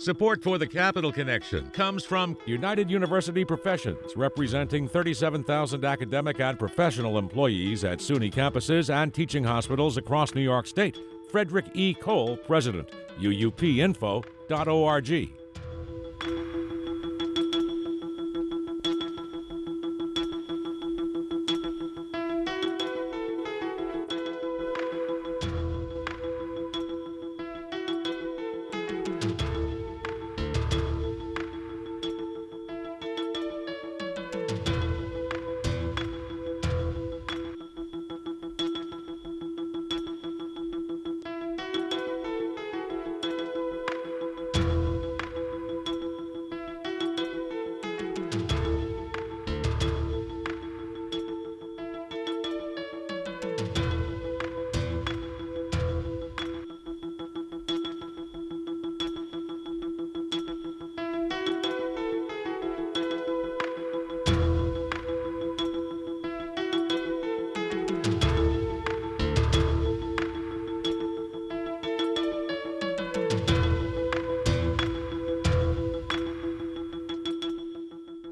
Support for the Capital Connection comes from United University Professions, representing 37,000 academic and professional employees at SUNY campuses and teaching hospitals across New York State. Frederick E. Cole, President, uupinfo.org.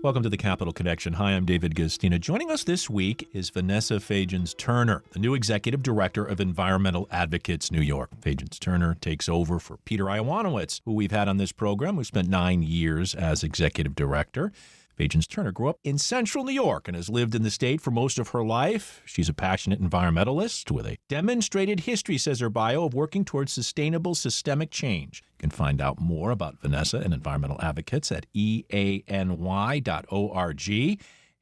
Welcome to the Capital Connection. Hi, I'm David Gastina. Joining us this week is Vanessa Fajans-Turner, the new Executive Director of Environmental Advocates New York. Fajans-Turner takes over for Peter Iwanowitz, who we've had on this program, who spent 9 years as Executive Director. Fajans-Turner grew up in central New York and has lived in the state for most of her life. She's a passionate environmentalist with a demonstrated history, says her bio, of working towards sustainable systemic change. You can find out more about Vanessa and environmental advocates at eany.org.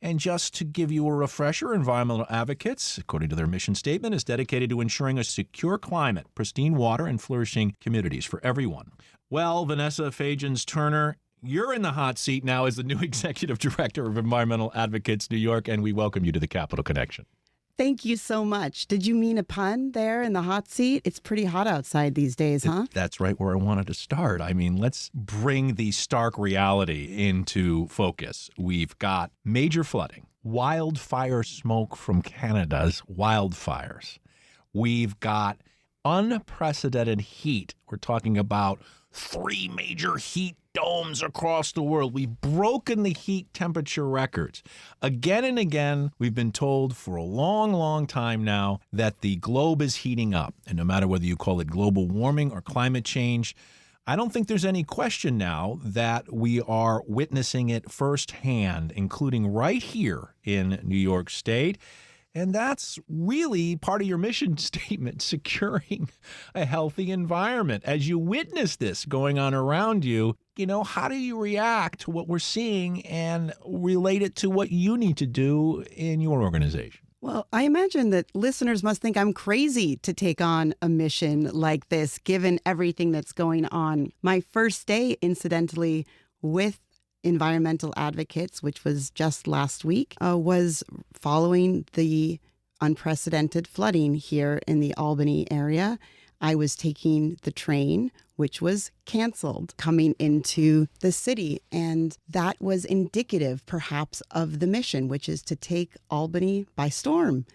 And just to give you a refresher, Environmental Advocates, according to their mission statement, is dedicated to ensuring a secure climate, pristine water, and flourishing communities for everyone. Well, Vanessa Fajans-Turner, you're in the hot seat now as the new Executive Director of Environmental Advocates New York, and we welcome you to the Capital Connection. Thank you so much. Did you mean a pun there in the hot seat? It's pretty hot outside these days, huh? That's right where I wanted to start. I mean, let's bring the stark reality into focus. We've got major flooding, wildfire smoke from Canada's wildfires. We've got unprecedented heat. We're talking about 3 major heat domes across the world. We've broken the heat temperature records. Again and again, we've been told for a long, long time now that the globe is heating up. And no matter whether you call it global warming or climate change, I don't think there's any question now that we are witnessing it firsthand, including right here in New York State. And that's really part of your mission statement, securing a healthy environment. As you witness this going on around you, how do you react to what we're seeing and relate it to what you need to do in your organization? Well, I imagine that listeners must think I'm crazy to take on a mission like this, given everything that's going on. My first day, incidentally, with Environmental Advocates, which was just last week, was following the unprecedented flooding here in the Albany area. I was taking the train, which was canceled, coming into the city. And that was indicative, perhaps, of the mission, which is to take Albany by storm.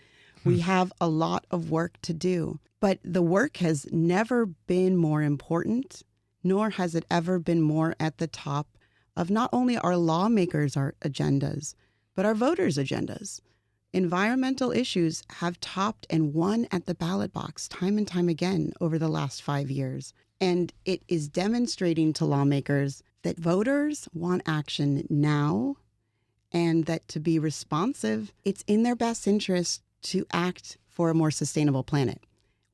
We have a lot of work to do, but the work has never been more important, nor has it ever been more at the top of not only our lawmakers' agendas, but our voters' agendas. Environmental issues have topped and won at the ballot box time and time again over the last 5 years. And it is demonstrating to lawmakers that voters want action now, and that to be responsive, it's in their best interest to act for a more sustainable planet.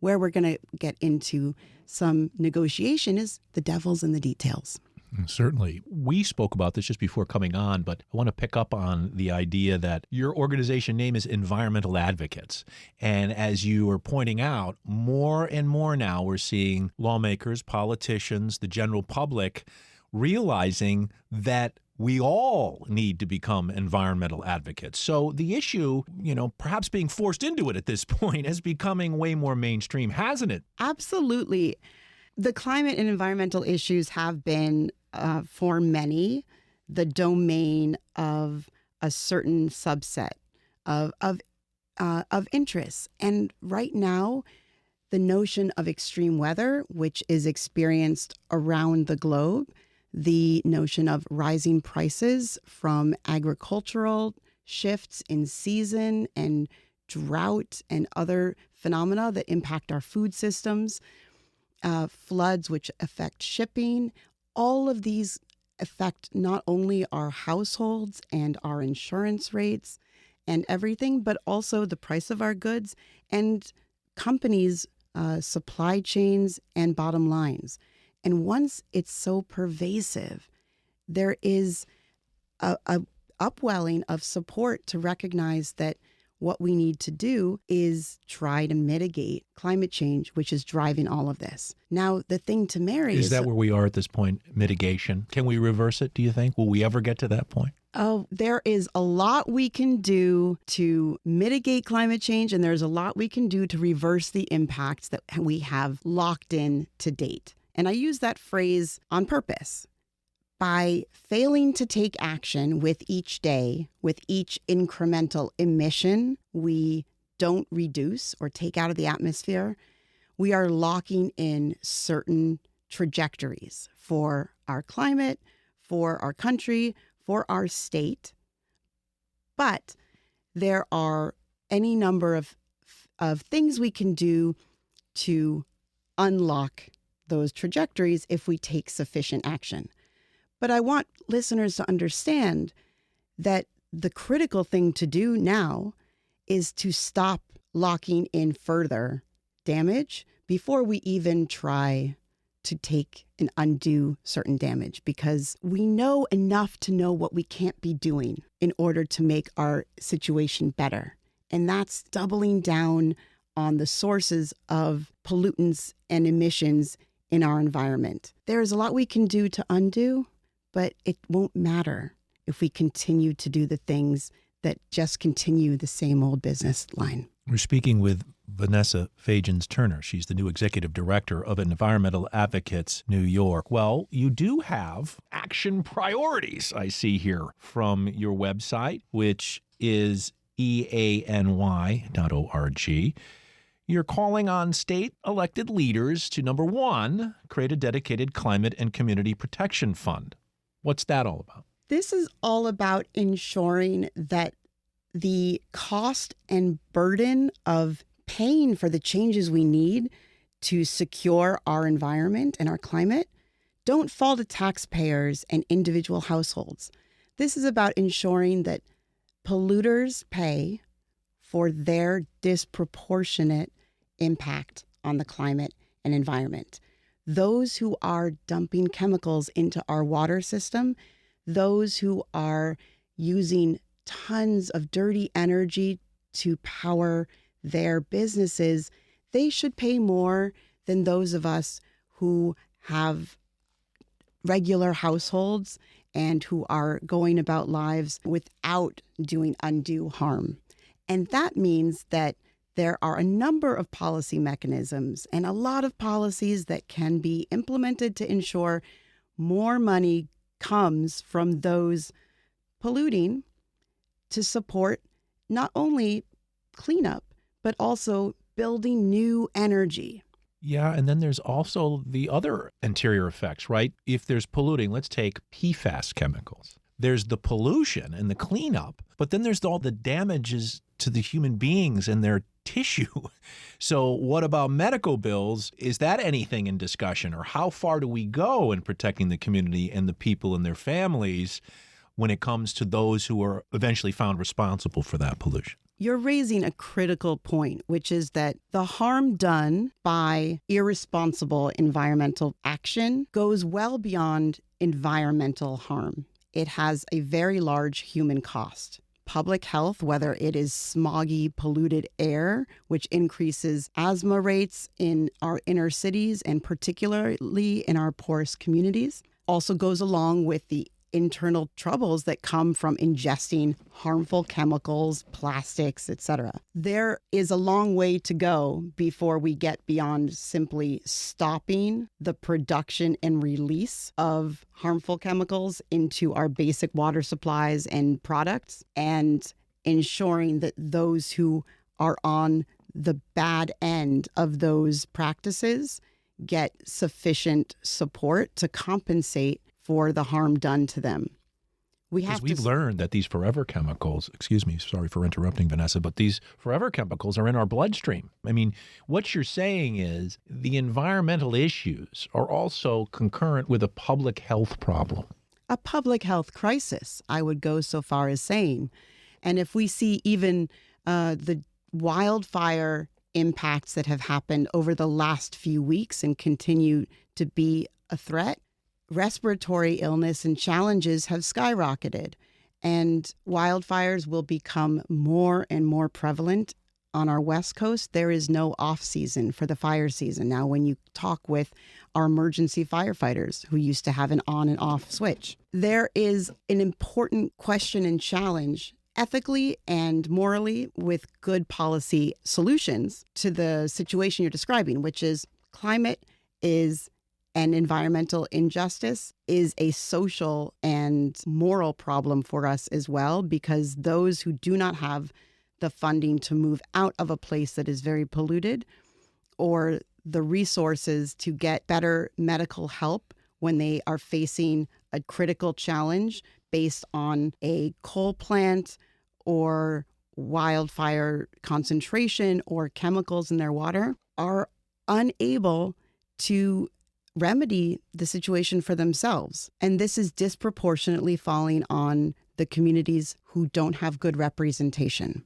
Where we're going to get into some negotiation is the devil's in the details. Certainly. We spoke about this just before coming on, but I want to pick up on the idea that your organization name is Environmental Advocates. And as you were pointing out, more and more now we're seeing lawmakers, politicians, the general public realizing that we all need to become environmental advocates. So the issue, perhaps being forced into it at this point is becoming way more mainstream, hasn't it? Absolutely. The climate and environmental issues have been, for many, the domain of a certain subset of interests. And right now, the notion of extreme weather, which is experienced around the globe, the notion of rising prices from agricultural shifts in season and drought and other phenomena that impact our food systems, floods which affect shipping. All of these affect not only our households and our insurance rates and everything, but also the price of our goods and companies' supply chains and bottom lines. And once it's so pervasive, there is a upwelling of support to recognize that what we need to do is try to mitigate climate change, which is driving all of this. Now, the thing to marry is that where we are at this point, mitigation? Can we reverse it, do you think? Will we ever get to that point? Oh, there is a lot we can do to mitigate climate change, and there's a lot we can do to reverse the impacts that we have locked in to date. And I use that phrase on purpose. By failing to take action with each day, with each incremental emission we don't reduce or take out of the atmosphere, we are locking in certain trajectories for our climate, for our country, for our state. But there are any number of things we can do to unlock those trajectories if we take sufficient action. But I want listeners to understand that the critical thing to do now is to stop locking in further damage before we even try to take and undo certain damage, because we know enough to know what we can't be doing in order to make our situation better. And that's doubling down on the sources of pollutants and emissions in our environment. There's a lot we can do to undo, but it won't matter if we continue to do the things that just continue the same old business line. We're speaking with Vanessa Fajans-Turner. She's the new executive director of Environmental Advocates New York. Well, you do have action priorities, I see here, from your website, which is eany.org. You're calling on state elected leaders to, number one, create a dedicated climate and community protection fund. What's that all about? This is all about ensuring that the cost and burden of paying for the changes we need to secure our environment and our climate don't fall to taxpayers and individual households. This is about ensuring that polluters pay for their disproportionate impact on the climate and environment. Those who are dumping chemicals into our water system, those who are using tons of dirty energy to power their businesses, they should pay more than those of us who have regular households and who are going about lives without doing undue harm. And that means that there are a number of policy mechanisms and a lot of policies that can be implemented to ensure more money comes from those polluting to support not only cleanup, but also building new energy. Yeah, and then there's also the other interior effects, right? If there's polluting, let's take PFAS chemicals. There's the pollution and the cleanup, but then there's all the damages to the human beings and their tissue. So what about medical bills? Is that anything in discussion? Or how far do we go in protecting the community and the people and their families when it comes to those who are eventually found responsible for that pollution? You're raising a critical point, which is that the harm done by irresponsible environmental action goes well beyond environmental harm. It has a very large human cost. Public health, whether it is smoggy, polluted air, which increases asthma rates in our inner cities and particularly in our poorest communities, also goes along with the internal troubles that come from ingesting harmful chemicals, plastics, etc. There is a long way to go before we get beyond simply stopping the production and release of harmful chemicals into our basic water supplies and products, and ensuring that those who are on the bad end of those practices get sufficient support to compensate for the harm done to them. Because we've learned that these forever chemicals, excuse me, sorry for interrupting, Vanessa, but these forever chemicals are in our bloodstream. I mean, what you're saying is the environmental issues are also concurrent with a public health problem. A public health crisis, I would go so far as saying. And if we see even the wildfire impacts that have happened over the last few weeks and continue to be a threat, respiratory illness and challenges have skyrocketed, and wildfires will become more and more prevalent on our West Coast. There is no off season for the fire season. Now, when you talk with our emergency firefighters who used to have an on and off switch, there is an important question and challenge ethically and morally with good policy solutions to the situation you're describing, which is climate is and environmental injustice is a social and moral problem for us as well, because those who do not have the funding to move out of a place that is very polluted or the resources to get better medical help when they are facing a critical challenge based on a coal plant or wildfire concentration or chemicals in their water are unable to remedy the situation for themselves. And this is disproportionately falling on the communities who don't have good representation.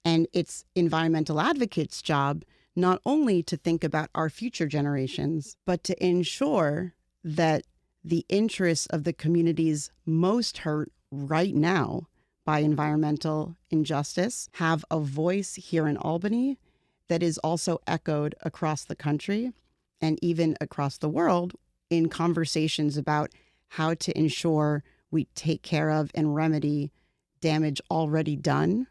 And it's environmental advocates' job not only to think about our future generations, but to ensure that the interests of the communities most hurt right now by environmental injustice have a voice here in Albany that is also echoed across the country and even across the world in conversations about how to ensure we take care of and remedy damage already done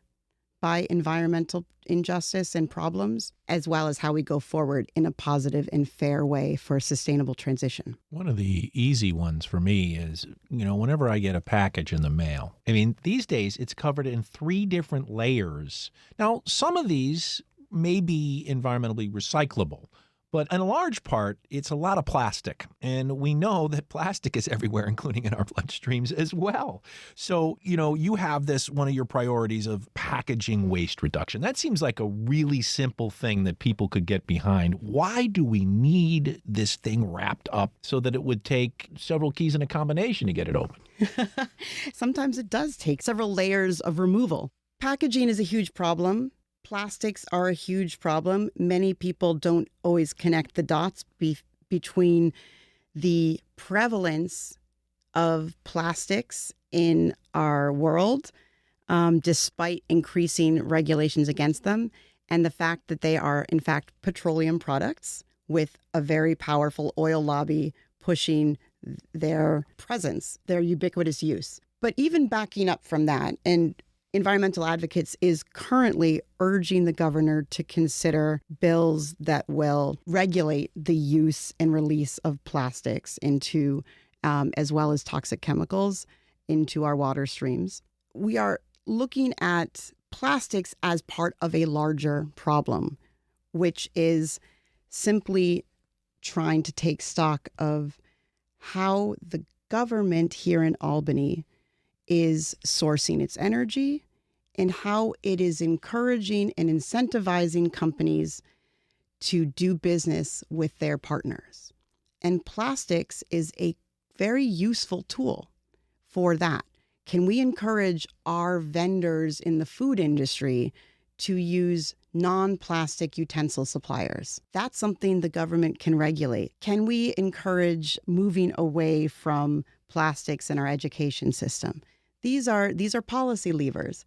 by environmental injustice and problems, as well as how we go forward in a positive and fair way for a sustainable transition. One of the easy ones for me is, whenever I get a package in the mail, I mean, these days it's covered in 3 different layers. Now, some of these may be environmentally recyclable, but in a large part, it's a lot of plastic. And we know that plastic is everywhere, including in our bloodstreams as well. So, you have this, one of your priorities of packaging waste reduction. That seems like a really simple thing that people could get behind. Why do we need this thing wrapped up so that it would take several keys in a combination to get it open? Sometimes it does take several layers of removal. Packaging is a huge problem. Plastics are a huge problem. Many people don't always connect the dots between the prevalence of plastics in our world, despite increasing regulations against them, and the fact that they are, in fact, petroleum products with a very powerful oil lobby pushing their presence, their ubiquitous use. But even backing up from that, and Environmental Advocates is currently urging the governor to consider bills that will regulate the use and release of plastics into, as well as toxic chemicals, into our water streams. We are looking at plastics as part of a larger problem, which is simply trying to take stock of how the government here in Albany is sourcing its energy and how it is encouraging and incentivizing companies to do business with their partners. And plastics is a very useful tool for that. Can we encourage our vendors in the food industry to use non-plastic utensil suppliers? That's something the government can regulate. Can we encourage moving away from plastics in our education system? These are policy levers.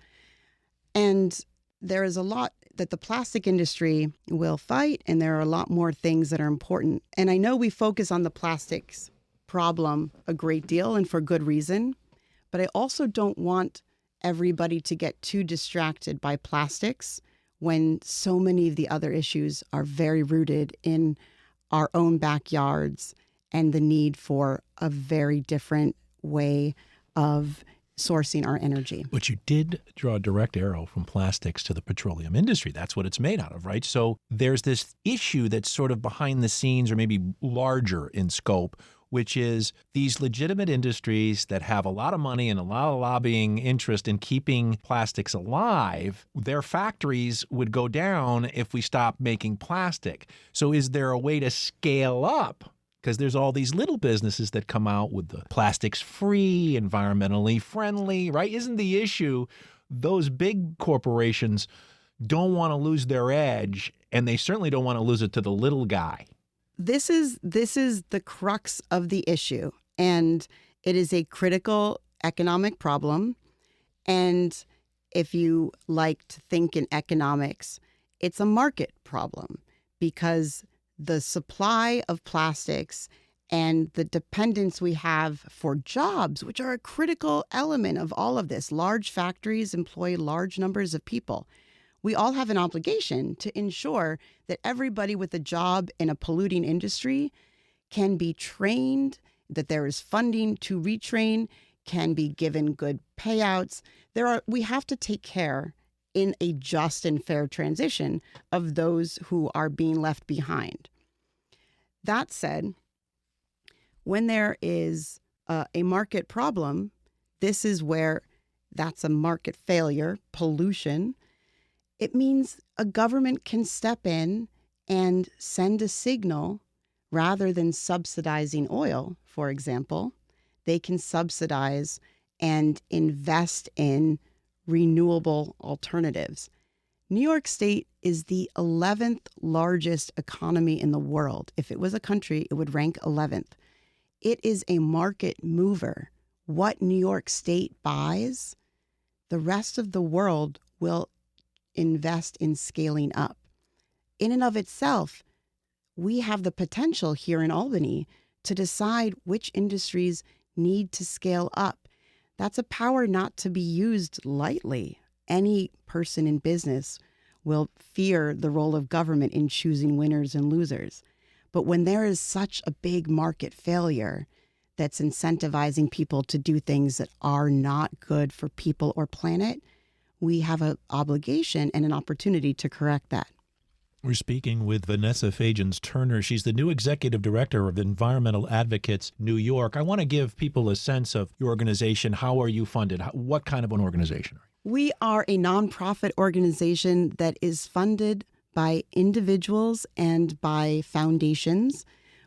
And there is a lot that the plastic industry will fight, and there are a lot more things that are important. And I know we focus on the plastics problem a great deal, and for good reason, but I also don't want everybody to get too distracted by plastics when so many of the other issues are very rooted in our own backyards and the need for a very different way of sourcing our energy. But you did draw a direct arrow from plastics to the petroleum industry. That's what it's made out of, right? So there's this issue that's sort of behind the scenes or maybe larger in scope which is these legitimate industries that have a lot of money and a lot of lobbying interest in keeping plastics alive, their factories would go down if we stop making plastic. So is there a way to scale up? Because there's all these little businesses that come out with the plastics-free, environmentally friendly, right? Isn't the issue those big corporations don't want to lose their edge, and they certainly don't want to lose it to the little guy? This is the crux of the issue, and it is a critical economic problem. And if you like to think in economics, it's a market problem, because the supply of plastics and the dependence we have for jobs, which are a critical element of all of this. Large factories employ large numbers of people. We all have an obligation to ensure that everybody with a job in a polluting industry can be trained, that there is funding to retrain, can be given good payouts. We have to take care in a just and fair transition of those who are being left behind. That said, when there is a market problem, this is where that's a market failure, pollution. It means a government can step in and send a signal. Rather than subsidizing oil, for example, they can subsidize and invest in renewable alternatives. New York State is the 11th largest economy in the world. If it was a country, it would rank 11th. It is a market mover. What New York State buys, the rest of the world will invest in scaling up. In and of itself, we have the potential here in Albany to decide which industries need to scale up. That's a power not to be used lightly. Any person in business will fear the role of government in choosing winners and losers. But when there is such a big market failure that's incentivizing people to do things that are not good for people or planet, we have an obligation and an opportunity to correct that. We're speaking with Vanessa Fajans-Turner. She's the new executive director of Environmental Advocates New York. I want to give people a sense of your organization. How are you funded? What kind of an organization are you? We are a nonprofit organization that is funded by individuals and by foundations.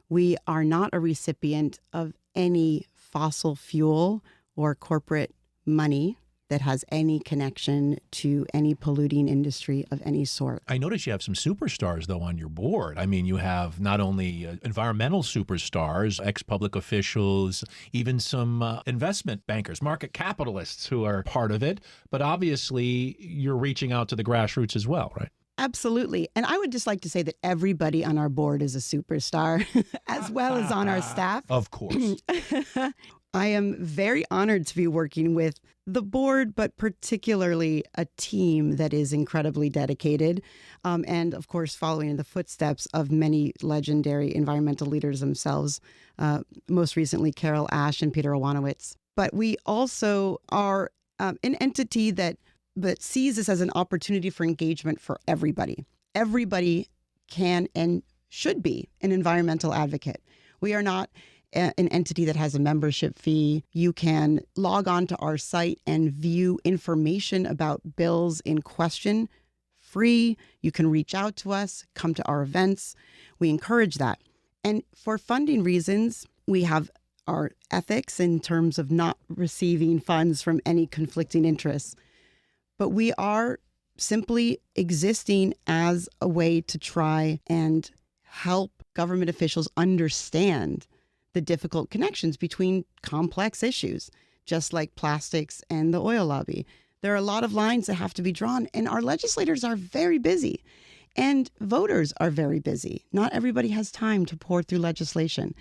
We are not a recipient of any fossil fuel or corporate money that has any connection to any polluting industry of any sort. I notice you have some superstars, though, on your board. I mean, you have not only environmental superstars, ex-public officials, even some investment bankers, market capitalists who are part of it, but obviously you're reaching out to the grassroots as well, right? Absolutely. And I would just like to say that everybody on our board is a superstar, as well as on our staff. Of course. I am very honored to be working with the board, but particularly a team that is incredibly dedicated. And of course, following in the footsteps of many legendary environmental leaders themselves, most recently Carol Ash and Peter Iwanowitz. But we also are an entity that sees this as an opportunity for engagement for everybody. Everybody can and should be an environmental advocate. We are not an entity that has a membership fee. You can log on to our site and view information about bills in question free. You can reach out to us, come to our events. We encourage that. And for funding reasons, we have our ethics in terms of not receiving funds from any conflicting interests. But we are simply existing as a way to try and help government officials understand the difficult connections between complex issues, just like plastics and the oil lobby. There are a lot of lines that have to be drawn, and our legislators are very busy, and voters are very busy. Not everybody has time to pour through legislation.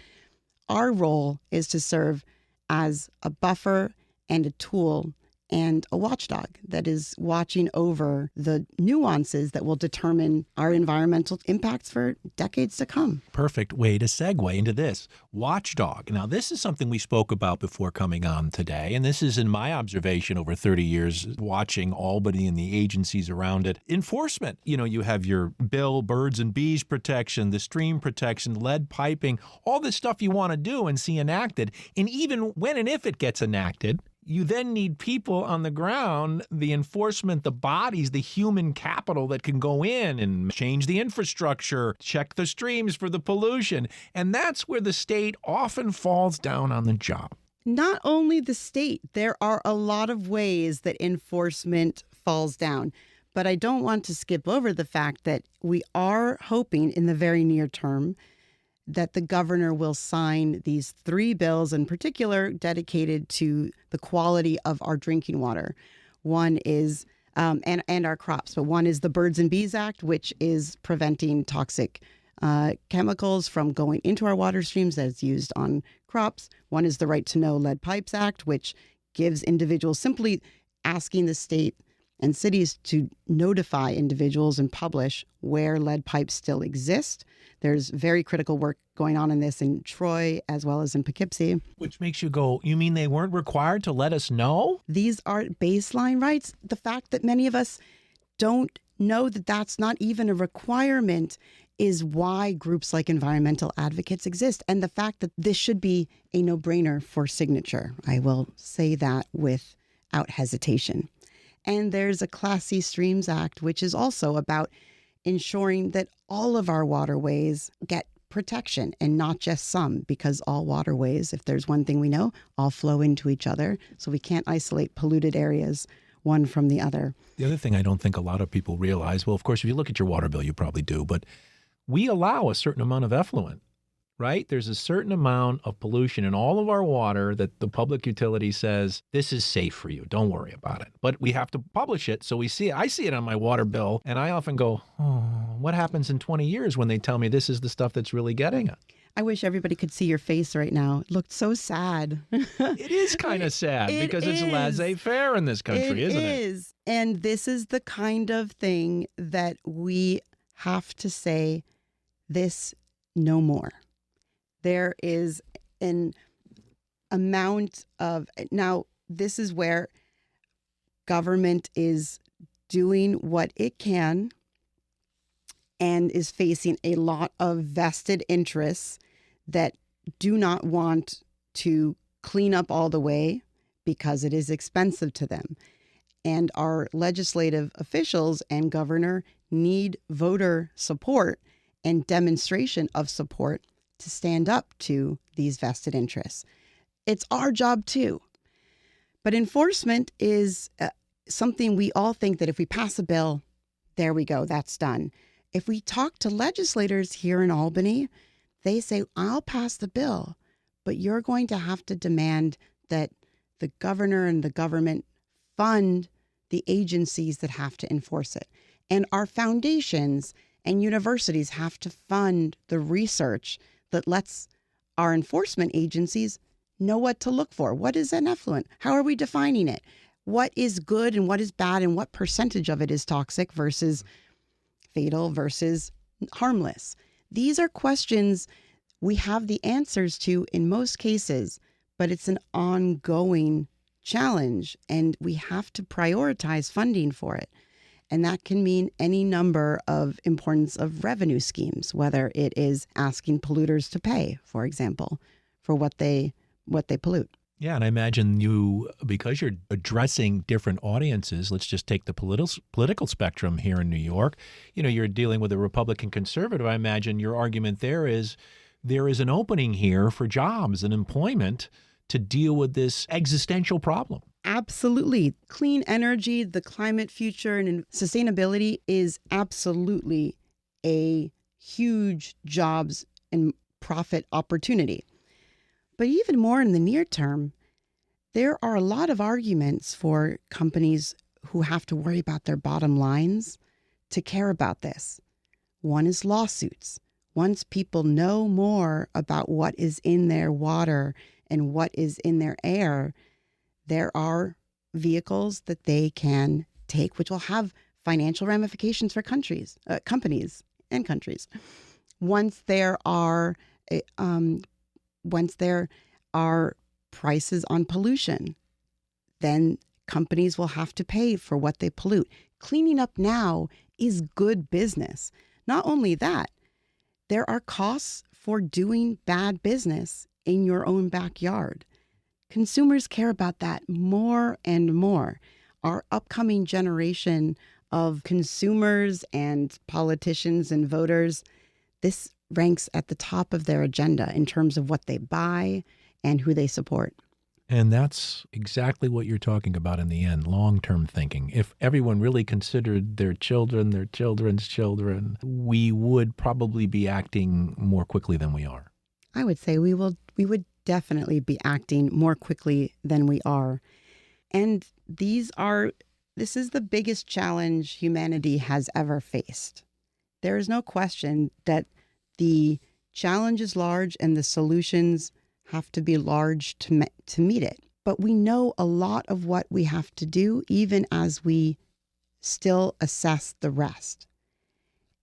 Our role is to serve as a buffer and a tool and a watchdog that is watching over the nuances that will determine our environmental impacts for decades to come. Perfect way to segue into this. Watchdog. Now, this is something we spoke about before coming on today, and this is in my observation over 30 years watching Albany and the agencies around it. Enforcement. You have your bill, birds and bees protection, the stream protection, lead piping, all this stuff you want to do and see enacted. And even when and if it gets enacted, you then need people on the ground, the enforcement, the bodies, the human capital that can go in and change the infrastructure, check the streams for the pollution. And that's where the state often falls down on the job. Not only the state, there are a lot of ways that enforcement falls down. But I don't want to skip over the fact that we are hoping in the very near term that the governor will sign these 3 bills in particular dedicated to the quality of our drinking water. One is, and our crops, but one is the Birds and Bees Act, which is preventing toxic chemicals from going into our water streams that's used on crops. One is the Right to Know Lead Pipes Act, which gives individuals simply asking the state and cities to notify individuals and publish where lead pipes still exist. There's very critical work going on in this in Troy as well as in Poughkeepsie. Which makes you go, you mean they weren't required to let us know? These are baseline rights. The fact that many of us don't know that that's not even a requirement is why groups like environmental advocates exist. And the fact that this should be a no-brainer for signature. I will say that without hesitation. And there's a Class C Streams Act, which is also about ensuring that all of our waterways get protection and not just some, because all waterways, if there's one thing we know, all flow into each other. So we can't isolate polluted areas one from the other. The other thing I don't think a lot of people realize, well, of course, if you look at your water bill, you probably do, but we allow a certain amount of effluent. Right? There's a certain amount of pollution in all of our water that the public utility says, this is safe for you. Don't worry about it. But we have to publish it. So we see it. I see it on my water bill. And I often go, oh, what happens in 20 years when they tell me this is the stuff that's really getting it? I wish everybody could see your face right now. It looked so sad. It is kind of sad because it's laissez-faire in this country, isn't it? It is. And this is the kind of thing that we have to say, this no more. There is an amount of, now this is where government is doing what it can and is facing a lot of vested interests that do not want to clean up all the way because it is expensive to them. And our legislative officials and governor need voter support and demonstration of support to stand up to these vested interests. It's our job too. But enforcement is something we all think that if we pass a bill, there we go, that's done. If we talk to legislators here in Albany, they say, I'll pass the bill, but you're going to have to demand that the governor and the government fund the agencies that have to enforce it. And our foundations and universities have to fund the research that lets our enforcement agencies know what to look for. What is an effluent? How are we defining it? What is good and what is bad and what percentage of it is toxic versus fatal versus harmless? These are questions we have the answers to in most cases, but it's an ongoing challenge and we have to prioritize funding for it. And that can mean any number of importance of revenue schemes, whether it is asking polluters to pay, for example, for what they pollute. Yeah, and I imagine you, because you're addressing different audiences, let's just take the political spectrum here in New York. You're dealing with a Republican conservative. I imagine your argument there is an opening here for jobs and employment to deal with this existential problem. Absolutely. Clean energy, the climate future, and sustainability is absolutely a huge jobs and profit opportunity. But even more in the near term, there are a lot of arguments for companies who have to worry about their bottom lines to care about this. One is lawsuits. Once people know more about what is in their water and what is in their air, there are vehicles that they can take, which will have financial ramifications for companies and countries. Once there are prices on pollution, then companies will have to pay for what they pollute. Cleaning up now is good business. Not only that, there are costs for doing bad business in your own backyard. Consumers care about that more and more. Our upcoming generation of consumers and politicians and voters, this ranks at the top of their agenda in terms of what they buy and who they support. And that's exactly what you're talking about in the end, long-term thinking. If everyone really considered their children, their children's children, we would probably be acting more quickly than we are. I would say we would definitely be acting more quickly than we are. And this is the biggest challenge humanity has ever faced. There is no question that the challenge is large and the solutions have to be large to meet it. But we know a lot of what we have to do, even as we still assess the rest.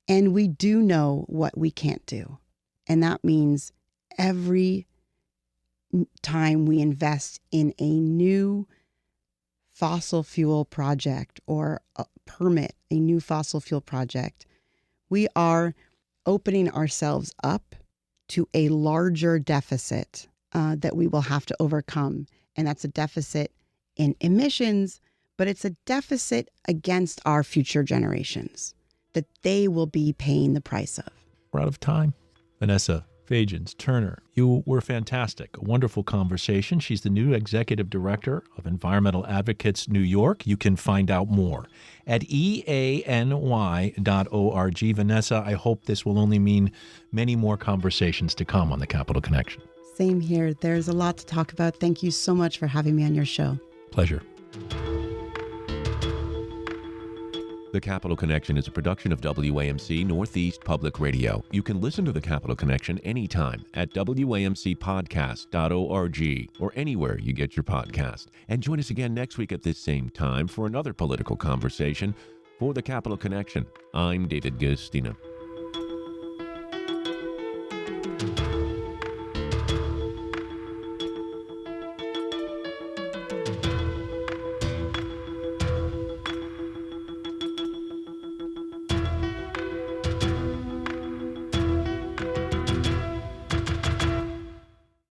And we do know what we can't do. And that means every time we invest in a new fossil fuel project or permit a new fossil fuel project, we are opening ourselves up to a larger deficit that we will have to overcome. And that's a deficit in emissions, but it's a deficit against our future generations that they will be paying the price of. We're out of time. Vanessa Fajans-Turner, you were fantastic. A wonderful conversation. She's the new executive director of Environmental Advocates New York. You can find out more at eany.org. Vanessa, I hope this will only mean many more conversations to come on the Capital Connection. Same here. There's a lot to talk about. Thank you so much for having me on your show. Pleasure. The Capital Connection is a production of WAMC Northeast Public Radio. You can listen to The Capital Connection anytime at WAMCpodcast.org or anywhere you get your podcast. And join us again next week at this same time for another political conversation. For The Capital Connection, I'm David Gustina.